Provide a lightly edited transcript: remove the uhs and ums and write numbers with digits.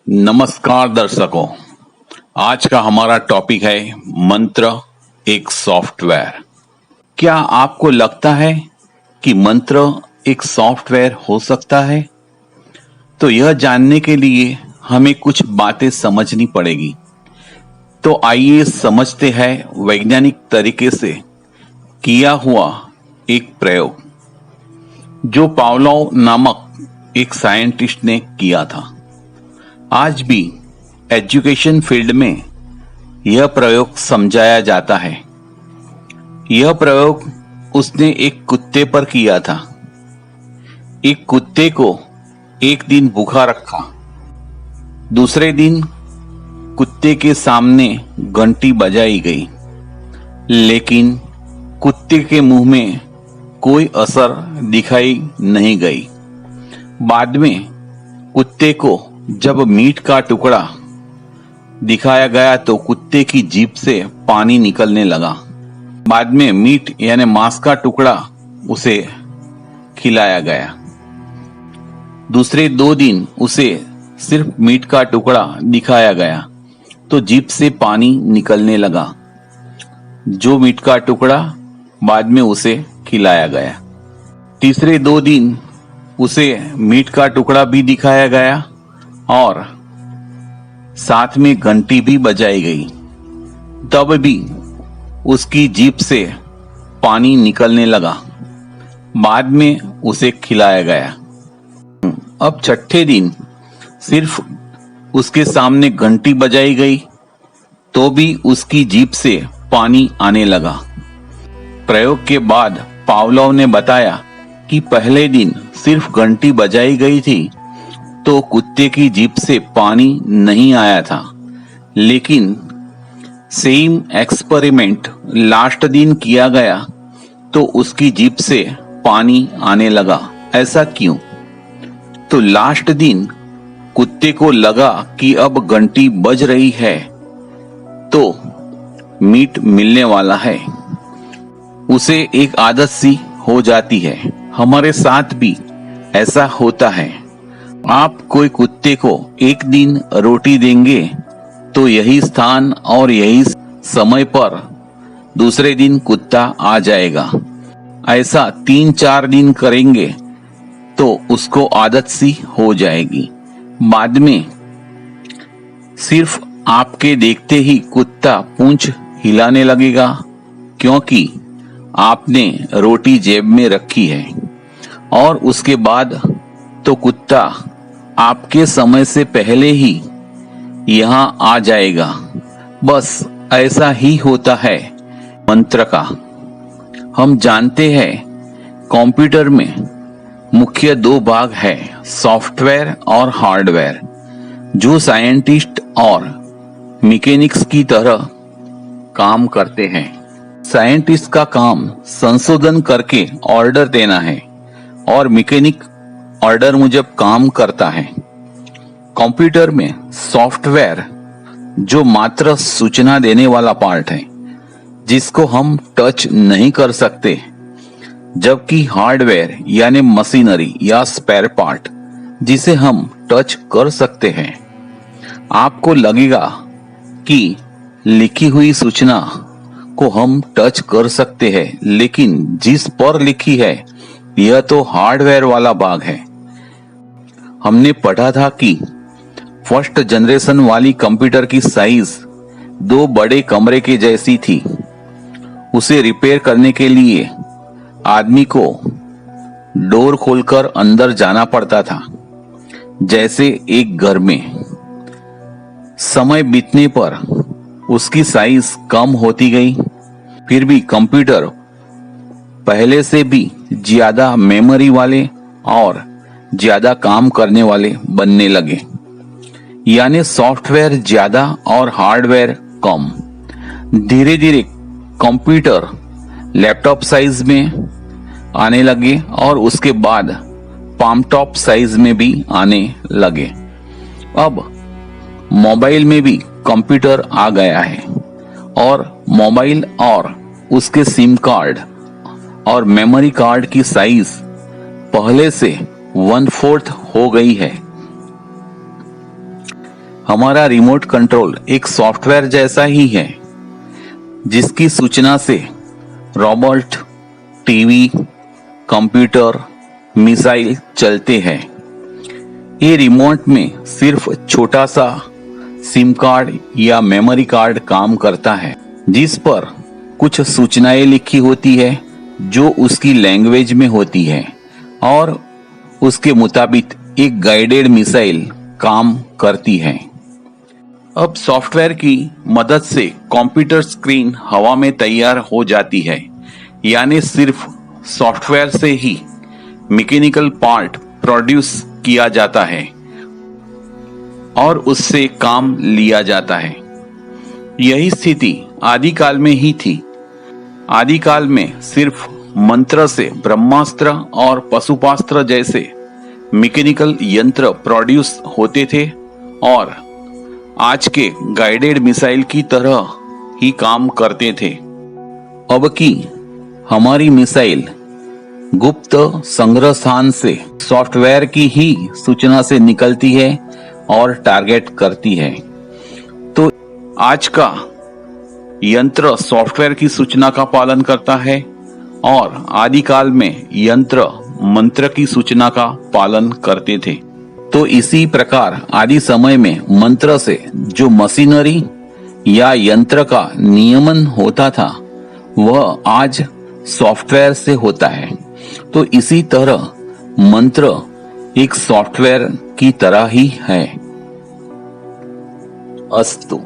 नमस्कार दर्शकों, आज का हमारा टॉपिक है मंत्र एक सॉफ्टवेयर। क्या आपको लगता है कि मंत्र एक सॉफ्टवेयर हो सकता है? तो यह जानने के लिए हमें कुछ बातें समझनी पड़ेगी। तो आइए समझते हैं वैज्ञानिक तरीके से किया हुआ एक प्रयोग जो पावलोव नामक एक साइंटिस्ट ने किया था। आज भी एजुकेशन फील्ड में यह प्रयोग समझाया जाता है। यह प्रयोग उसने एक कुत्ते पर किया था। एक कुत्ते को एक दिन भूखा रखा। दूसरे दिन कुत्ते के सामने घंटी बजाई गई, लेकिन कुत्ते के मुंह में कोई असर दिखाई नहीं गई। बाद में कुत्ते को जब मीट का टुकड़ा दिखाया गया तो कुत्ते की जीभ से पानी निकलने लगा। बाद में मीट यानी मांस का टुकड़ा उसे खिलाया गया। दूसरे 2 दिन उसे सिर्फ मीट का टुकड़ा दिखाया गया तो जीभ से पानी निकलने लगा। जो मीट का टुकड़ा बाद में उसे खिलाया गया। तीसरे 2 दिन उसे मीट का टुकड़ा भी दिखाया गया और साथ में घंटी भी बजाई गई। तब भी उसकी जीभ से पानी निकलने लगा। बाद में उसे खिलाया गया। अब छठे दिन सिर्फ उसके सामने घंटी बजाई गई तो भी उसकी जीभ से पानी आने लगा। प्रयोग के बाद पावलोव ने बताया कि पहले दिन सिर्फ घंटी बजाई गई थी तो कुत्ते की जीभ से पानी नहीं आया था, लेकिन सेम एक्सपेरिमेंट लास्ट दिन किया गया तो उसकी जीभ से पानी आने लगा। ऐसा क्यों? तो लास्ट दिन कुत्ते को लगा कि अब घंटी बज रही है तो मीट मिलने वाला है। उसे एक आदत सी हो जाती है। हमारे साथ भी ऐसा होता है। आप कोई कुत्ते को एक दिन रोटी देंगे तो यही स्थान और यही समय पर दूसरे दिन कुत्ता आ जाएगा। ऐसा 3-4 दिन करेंगे तो उसको आदत सी हो जाएगी। बाद में सिर्फ आपके देखते ही कुत्ता पूंछ हिलाने लगेगा, क्योंकि आपने रोटी जेब में रखी है। और उसके बाद तो कुत्ता आपके समय से पहले ही यहां आ जाएगा। बस ऐसा ही होता है मंत्र का। हम जानते हैं कंप्यूटर में मुख्य 2 भाग है, सॉफ्टवेयर और हार्डवेयर, जो साइंटिस्ट और मैकेनिक्स की तरह काम करते हैं। साइंटिस्ट का काम संशोधन करके ऑर्डर देना है और मैकेनिक ऑर्डर मुजब काम करता है। कंप्यूटर में सॉफ्टवेयर जो मात्र सूचना देने वाला पार्ट है, जिसको हम टच नहीं कर सकते, जबकि हार्डवेयर यानी मशीनरी या स्पेयर पार्ट जिसे हम टच कर सकते हैं। आपको लगेगा कि लिखी हुई सूचना को हम टच कर सकते हैं, लेकिन जिस पर लिखी है यह तो हार्डवेयर वाला भाग है। हमने पढ़ा था कि फर्स्ट जनरेशन वाली कंप्यूटर की साइज 2 बड़े कमरे के जैसी थी। उसे रिपेयर करने के लिए आदमी को डोर खोलकर अंदर जाना पड़ता था, जैसे एक घर में। समय बीतने पर उसकी साइज कम होती गई। फिर भी कंप्यूटर पहले से भी ज्यादा मेमोरी वाले और ज्यादा काम करने वाले बनने लगे, यानी सॉफ्टवेयर ज्यादा और हार्डवेयर कम। धीरे धीरे कंप्यूटर लैपटॉप साइज में आने लगे और उसके बाद पाम टॉप साइज में भी आने लगे। अब मोबाइल में भी कंप्यूटर आ गया है और मोबाइल और उसके सिम कार्ड और मेमोरी कार्ड की साइज पहले से 1/4 हो गई है। हमारा रिमोट कंट्रोल एक सॉफ्टवेयर जैसा ही है, जिसकी सूचना से रोबोट, टीवी, कंप्यूटर, मिसाइल चलते हैं। ये रिमोट में सिर्फ छोटा सा सिम कार्ड या मेमोरी कार्ड काम करता है, जिस पर कुछ सूचनाएं लिखी होती है जो उसकी लैंग्वेज में होती है, और उसके मुताबिक एक गाइडेड मिसाइल काम करती है। अब सॉफ्टवेयर की मदद से कंप्यूटर स्क्रीन हवा में तैयार हो जाती है, यानी सिर्फ सॉफ्टवेयर से ही मैकेनिकल पार्ट प्रोड्यूस किया जाता है और उससे काम लिया जाता है। यही स्थिति आदिकाल में ही थी। आदिकाल में सिर्फ मंत्र से ब्रह्मास्त्र और पशुपास्त्र जैसे मैकेनिकल यंत्र प्रोड्यूस होते थे और आज के गाइडेड मिसाइल की तरह ही काम करते थे। अब की हमारी मिसाइल गुप्त संग्रह स्थान से सॉफ्टवेयर की ही सूचना से निकलती है और टारगेट करती है। तो आज का यंत्र सॉफ्टवेयर की सूचना का पालन करता है और आदिकाल में यंत्र मंत्र की सूचना का पालन करते थे। तो इसी प्रकार आदि समय में मंत्र से जो मशीनरी या यंत्र का नियमन होता था, वह आज सॉफ्टवेयर से होता है। तो इसी तरह मंत्र एक सॉफ्टवेयर की तरह ही है। अस्तु।